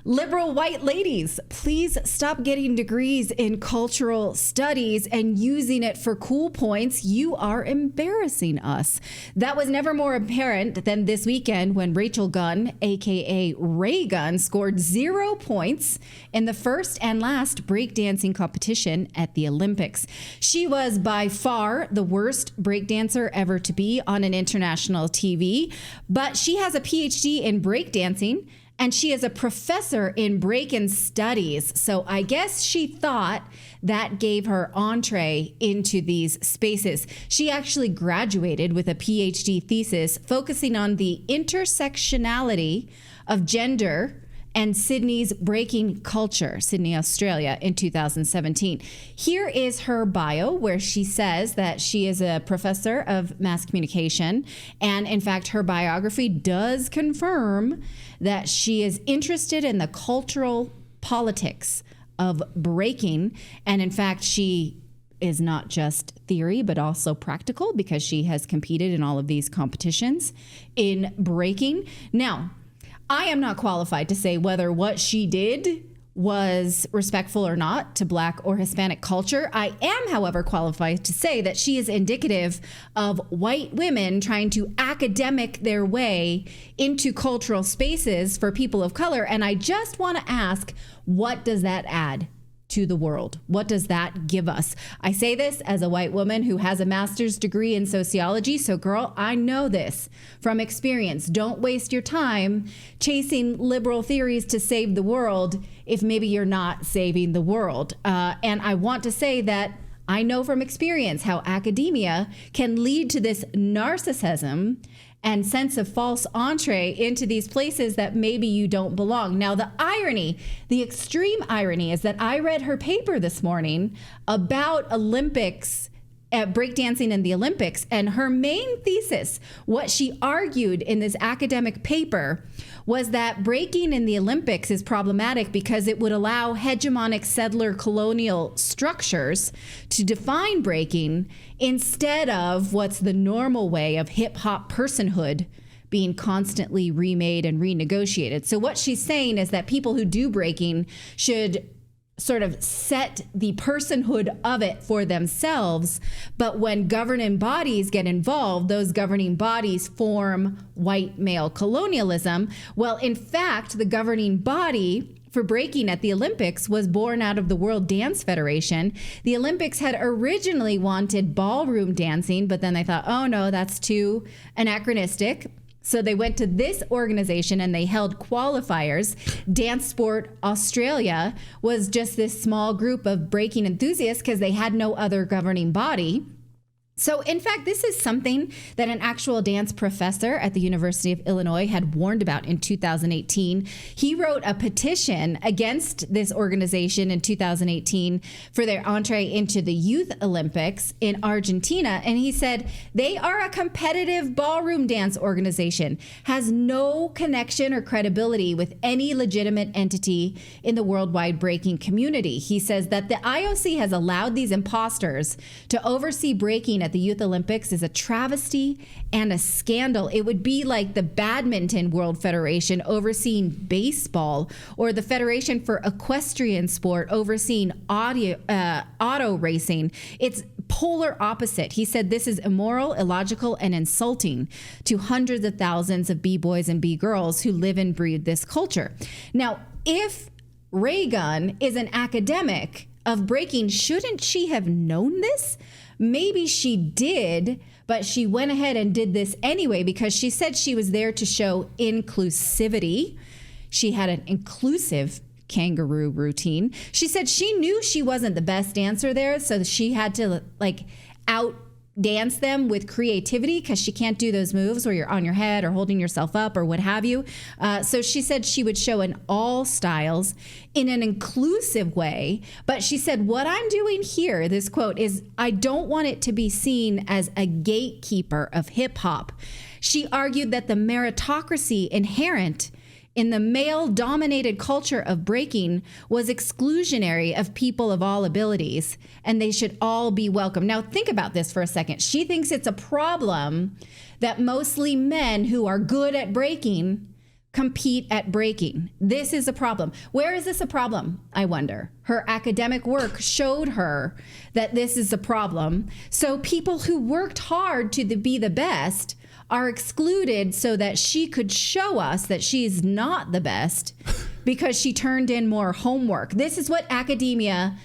Liberal white ladies, please stop getting degrees in cultural studies and using it for cool points. You are embarrassing us. That was never more apparent than this weekend when Rachael Gunn, aka Raygun, scored 0 points in the first and last breakdancing competition at the Olympics. She was by far the worst breakdancer ever to be on an international TV, but she has a PhD in breakdancing. And she is a professor in break-in studies. So I guess she thought that gave her entree into these spaces. She actually graduated with a PhD thesis focusing on the intersectionality of gender and Sydney's breaking culture, Sydney, Australia, in 2017. Here is her bio, where she says that she is a professor of mass communication. And in fact, her biography does confirm that she is interested in the cultural politics of breaking. And in fact, she is not just theory, but also practical, because she has competed in all of these competitions in breaking. Now, I am not qualified to say whether what she did was respectful or not to Black or Hispanic culture. I am, however, qualified to say that she is indicative of white women trying to academic their way into cultural spaces for people of color. And I just want to ask, what does that add to the world? What does that give us? I say this as a white woman who has a master's degree in sociology. So girl, I know this from experience. Don't waste your time chasing liberal theories to save the world if maybe you're not saving the world. And I want to say that I know from experience how academia can lead to this narcissism and sense of false entree into these places that maybe you don't belong. Now, the irony, the extreme irony, is that I read her paper this morning about Olympics, breakdancing in the Olympics, and her main thesis, what she argued in this academic paper, was that breaking in the Olympics is problematic because it would allow hegemonic settler colonial structures to define breaking instead of what's the normal way of hip hop personhood being constantly remade and renegotiated. So what she's saying is that people who do breaking should sort of set the personhood of it for themselves. But when governing bodies get involved, those governing bodies form white male colonialism. Well, in fact, the governing body for breaking at the Olympics was born out of the World Dance Federation. The Olympics had originally wanted ballroom dancing, but then they thought, oh no, that's too anachronistic. So they went to this organization and they held qualifiers. Dance Sport Australia was just this small group of breaking enthusiasts because they had no other governing body. So, in fact, this is something that an actual dance professor at the University of Illinois had warned about in 2018. He wrote a petition against this organization in 2018 for their entree into the Youth Olympics in Argentina. And he said they are a competitive ballroom dance organization, has no connection or credibility with any legitimate entity in the worldwide breaking community. He says that the IOC has allowed these imposters to oversee breaking at the Youth Olympics is a travesty and a scandal. It would be like the Badminton World Federation overseeing baseball, or the Federation for Equestrian Sport overseeing auto racing. It's polar opposite. He said this is immoral, illogical, and insulting to hundreds of thousands of B-boys and B-girls who live and breathe this culture. Now, if Raygun is an academic of breaking, shouldn't she have known this? Maybe she did, but she went ahead and did this anyway because she said she was there to show inclusivity. She had an inclusive kangaroo routine. She said she knew she wasn't the best dancer there, so she had to out dance them with creativity because she can't do those moves where you're on your head or holding yourself up or what have you. So she said she would show in all styles in an inclusive way. But she said, what I'm doing here, this quote, is I don't want it to be seen as a gatekeeper of hip hop. She argued that the meritocracy inherent in the male-dominated culture of breaking was exclusionary of people of all abilities, and they should all be welcome. Now, think about this for a second. She thinks it's a problem that mostly men who are good at breaking compete at breaking. This is a problem. Where is this a problem? I wonder. Her academic work showed her that this is a problem. So people who worked hard to be the best are excluded so that she could show us that she's not the best because she turned in more homework. This is what academia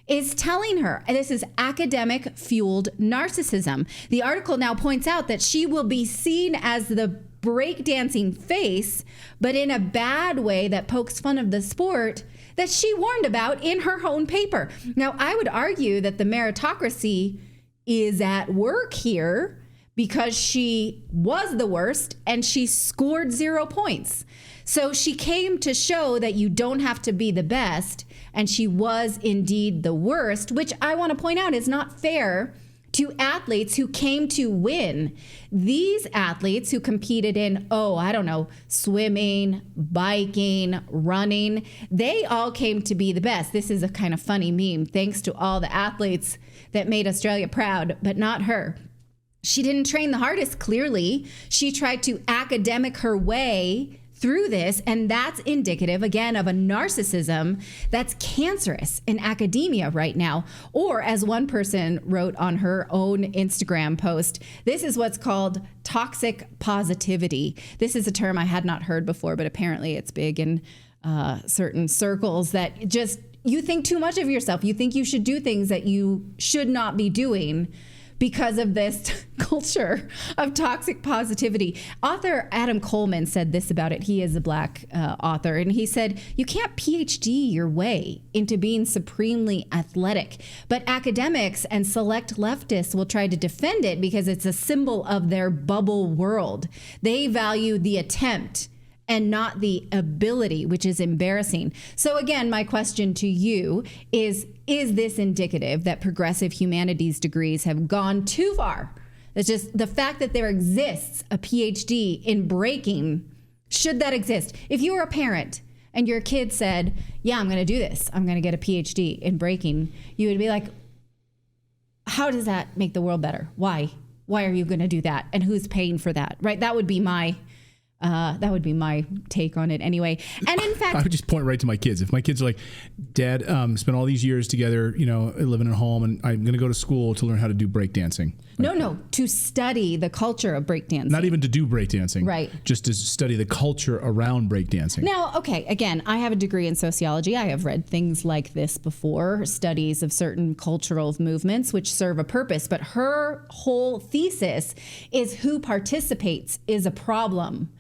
is telling her. This is academic fueled narcissism. The article now points out that she will be seen as the breakdancing face, but in a bad way that pokes fun of the sport that she warned about in her own paper. Now, I would argue that the meritocracy is at work here because she was the worst and she scored 0 points. So she came to show that you don't have to be the best, and she was indeed the worst, which I want to point out is not fair to athletes who came to win. These athletes who competed in, swimming, biking, running, they all came to be the best. This is a kind of funny meme. Thanks to all the athletes that made Australia proud, but not her. She didn't train the hardest, clearly. She tried to academic her way through this, and that's indicative, again, of a narcissism that's cancerous in academia right now. Or, as one person wrote on her own Instagram post, this is what's called toxic positivity. This is a term I had not heard before, but apparently it's big in certain circles, that just, you think too much of yourself. You think you should do things that you should not be doing because of this culture of toxic positivity. Author Adam Coleman said this about it. He is a Black author, and he said, you can't PhD your way into being supremely athletic, but academics and select leftists will try to defend it because it's a symbol of their bubble world. They value the attempt and not the ability, which is embarrassing. So again, my question to you is this indicative that progressive humanities degrees have gone too far? It's just the fact that there exists a PhD in breaking, should that exist? If you were a parent and your kid said, yeah, I'm going to do this, I'm going to get a PhD in breaking, you would be like, how does that make the world better? Why are you going to do that? And who's paying for that? Right? That would be my take on it anyway. And in fact, I would just point right to my kids. If my kids are like, Dad, spent all these years together, living at home, and I'm going to go to school to learn how to do breakdancing. No, to study the culture of breakdancing. Not even to do breakdancing. Right. Just to study the culture around breakdancing. Now, okay, again, I have a degree in sociology. I have read things like this before, studies of certain cultural movements which serve a purpose. But her whole thesis is who participates is a problem,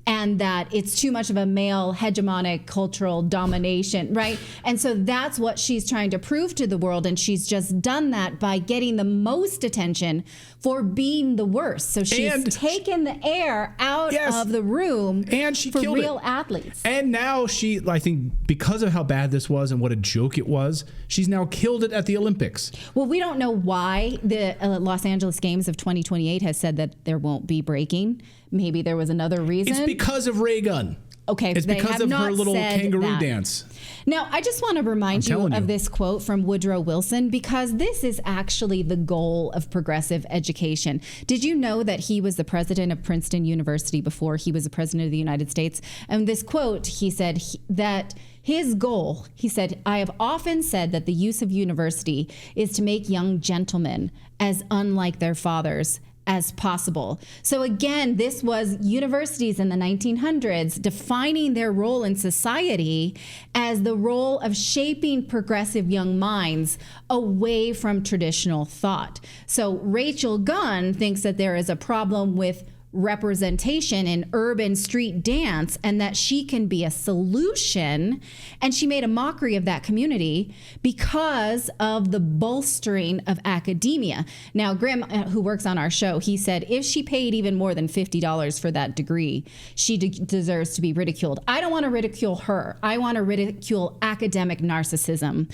and that it's too much of a male hegemonic cultural domination, right? And so that's what she's trying to prove to the world, and she's just done that by getting the most attention for being the worst. So she's taken the air out of the room and she for killed real athletes. And now I think because of how bad this was and what a joke it was, she's now killed it at the Olympics. Well, we don't know why the Los Angeles Games of 2028 has said that there won't be breaking. Maybe there was another reason. It's because of Raygun. Okay, it's because of her little kangaroo dance. Now, I just want to remind you of this quote from Woodrow Wilson, because this is actually the goal of progressive education. Did you know that he was the president of Princeton University before he was the president of the United States? And this quote, he said that his goal, he said, I have often said that the use of university is to make young gentlemen as unlike their fathers as possible. So again, this was universities in the 1900s defining their role in society as the role of shaping progressive young minds away from traditional thought. So Rachael Gunn thinks that there is a problem with representation in urban street dance and that she can be a solution. And she made a mockery of that community because of the bolstering of academia. Now, Grim, who works on our show, he said if she paid even more than $50 for that degree, she deserves to be ridiculed. I don't want to ridicule her. I want to ridicule academic narcissism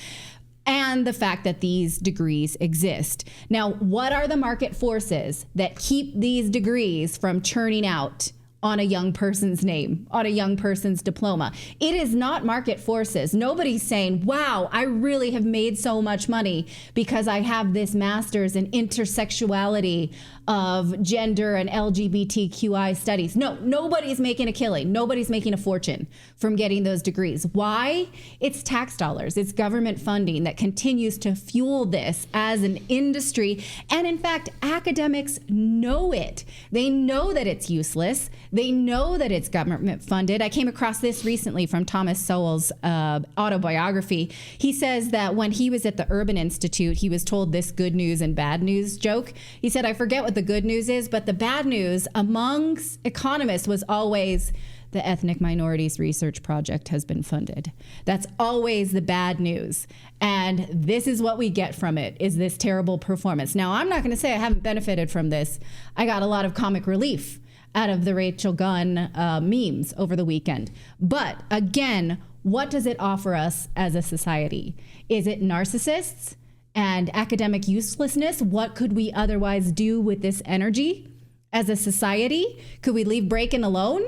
and the fact that these degrees exist. Now, what are the market forces that keep these degrees from churning out on a young person's name, on a young person's diploma. It is not market forces. Nobody's saying, wow, I really have made so much money because I have this master's in intersexuality of gender and LGBTQI studies. No, nobody's making a killing. Nobody's making a fortune from getting those degrees. Why? It's tax dollars. It's government funding that continues to fuel this as an industry. And in fact, academics know it. They know that it's useless. They know that it's government funded. I came across this recently from Thomas Sowell's autobiography. He says that when he was at the Urban Institute, he was told this good news and bad news joke. He said, I forget what the good news is, but the bad news amongst economists was always the Ethnic Minorities Research Project has been funded. That's always the bad news. And this is what we get from it, is this terrible performance. Now, I'm not going to say I haven't benefited from this. I got a lot of comic relief out of the Rachael Gunn memes over the weekend. But again, what does it offer us as a society? Is it narcissists and academic uselessness? What could we otherwise do with this energy as a society? Could we leave breaking alone?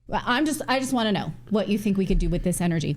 I just want to know what you think we could do with this energy.